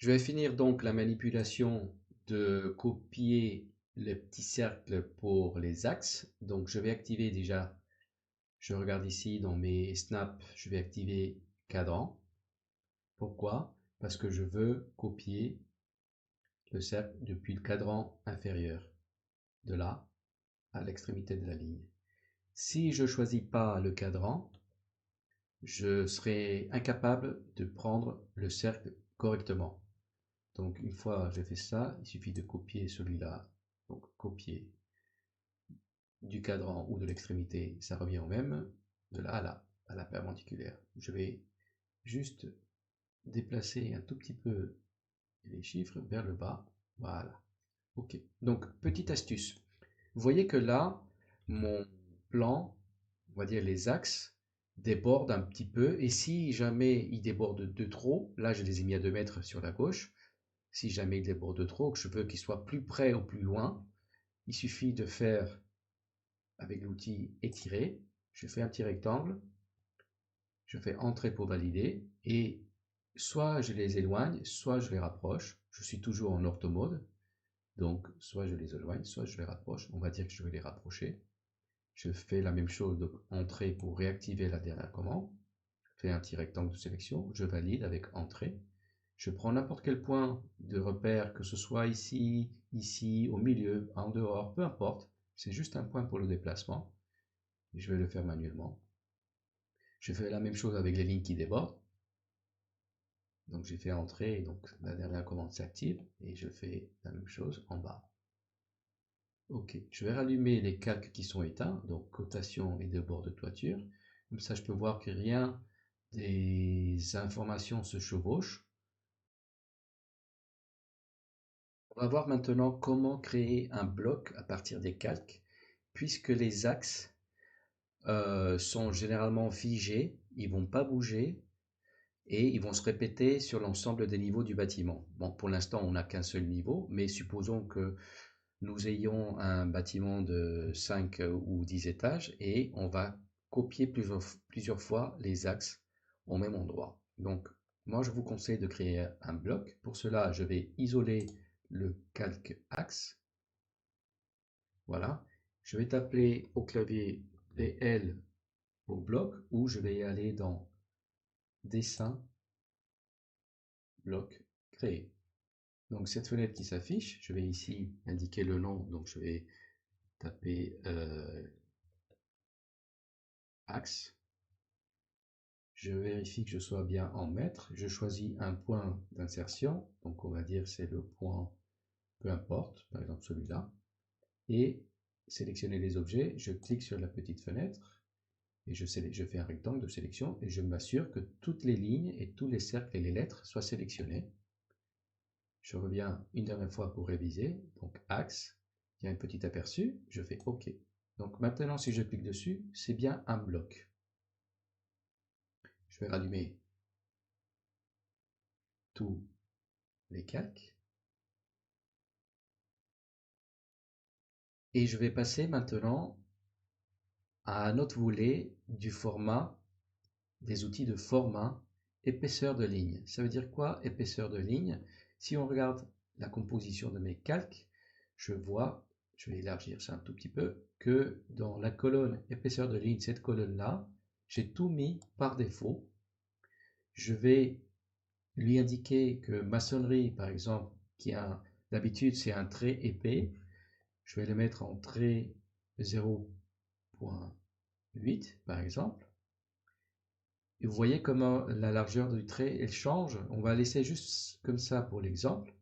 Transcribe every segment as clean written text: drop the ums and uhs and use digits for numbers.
Je vais finir donc la manipulation de copier les petits cercles pour les axes. Donc je vais activer déjà, je regarde ici dans mes snaps, je vais activer cadran. Pourquoi? Parce que je veux copier le cercle depuis le cadran inférieur, de là à l'extrémité de la ligne. Si je ne choisis pas le cadran, je serai incapable de prendre le cercle correctement. Donc une fois j'ai fait ça, il suffit de copier celui-là, donc copier du cadran ou de l'extrémité, ça revient au même, de là à la perpendiculaire. Je vais juste déplacer un tout petit peu les chiffres vers le bas, voilà. Ok, donc petite astuce. Vous voyez que là, mon plan, on va dire les axes, débordent un petit peu, et si jamais ils débordent de trop, là je les ai mis à 2 mètres sur la gauche, si jamais ils débordent trop, que je veux qu'ils soient plus près ou plus loin, il suffit de faire, avec l'outil étirer, je fais un petit rectangle, je fais entrer pour valider, et soit je les éloigne, soit je les rapproche, je suis toujours en ortho mode, donc soit je les éloigne, soit je les rapproche, on va dire que je vais les rapprocher. Je fais la même chose, donc entrée pour réactiver la dernière commande, je fais un petit rectangle de sélection, je valide avec entrée, je prends n'importe quel point de repère, que ce soit ici, ici, au milieu, en dehors, peu importe, c'est juste un point pour le déplacement, je vais le faire manuellement. Je fais la même chose avec les lignes qui débordent, donc j'ai fait entrer, donc la dernière commande s'active, et je fais la même chose en bas. Ok, je vais rallumer les calques qui sont éteints, donc cotation et débord de toiture. Comme ça, je peux voir que rien des informations se chevauchent. On va voir maintenant comment créer un bloc à partir des calques, puisque les axes sont généralement figés, ils vont pas bouger et ils vont se répéter sur l'ensemble des niveaux du bâtiment. Bon, pour l'instant, on n'a qu'un seul niveau, mais supposons que nous ayons un bâtiment de 5 ou 10 étages et on va copier plusieurs fois les axes au même endroit. Donc, moi, je vous conseille de créer un bloc. Pour cela, je vais isoler le calque axe. Voilà. Je vais taper au clavier PL au bloc ou je vais aller dans Dessin, bloc, créer. Donc, cette fenêtre qui s'affiche, je vais ici indiquer le nom. Donc, je vais taper axe. Je vérifie que je sois bien en mètres. Je choisis un point d'insertion. Donc, on va dire c'est le point, peu importe, par exemple celui-là. Et sélectionner les objets. Je clique sur la petite fenêtre et je fais un rectangle de sélection et je m'assure que toutes les lignes et tous les cercles et les lettres soient sélectionnés. Je reviens une dernière fois pour réviser. Donc, axe. Il y a un petit aperçu. Je fais OK. Donc, maintenant, si je clique dessus, c'est bien un bloc. Je vais rallumer tous les calques. Et je vais passer maintenant à un autre volet du format, des outils de format, épaisseur de ligne. Ça veut dire quoi, épaisseur de ligne? Si on regarde la composition de mes calques, je vois, je vais élargir ça un tout petit peu, que dans la colonne épaisseur de ligne, cette colonne-là, j'ai tout mis par défaut. Je vais lui indiquer que maçonnerie, par exemple, qui a d'habitude c'est un trait épais, je vais le mettre en trait 0.8 par exemple. Et vous voyez comment la largeur du trait elle change. On va laisser juste comme ça pour l'exemple.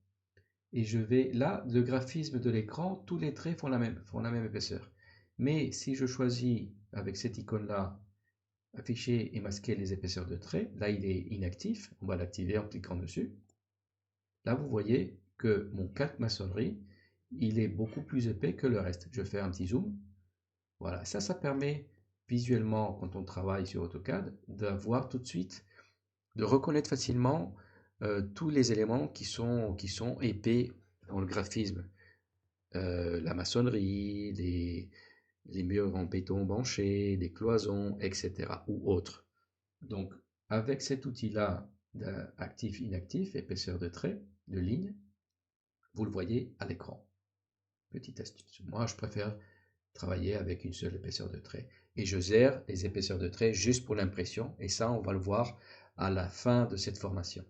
Et je vais là, le graphisme de l'écran, tous les traits font la même épaisseur. Mais si je choisis avec cette icône-là, afficher et masquer les épaisseurs de traits, là il est inactif, on va l'activer en cliquant dessus. Là vous voyez que mon calque maçonnerie, il est beaucoup plus épais que le reste. Je fais un petit zoom. Voilà, ça permet visuellement, quand on travaille sur AutoCAD, d'avoir tout de suite, de reconnaître facilement tous les éléments qui sont épais dans le graphisme. La maçonnerie, les murs en béton banché, les cloisons, etc. ou autres. Donc, avec cet outil-là, d'actif, inactif, épaisseur de trait, de ligne. Vous le voyez à l'écran. Petite astuce. Moi, je préfère travailler avec une seule épaisseur de trait. Et je zère les épaisseurs de trait juste pour l'impression. Et ça, on va le voir à la fin de cette formation.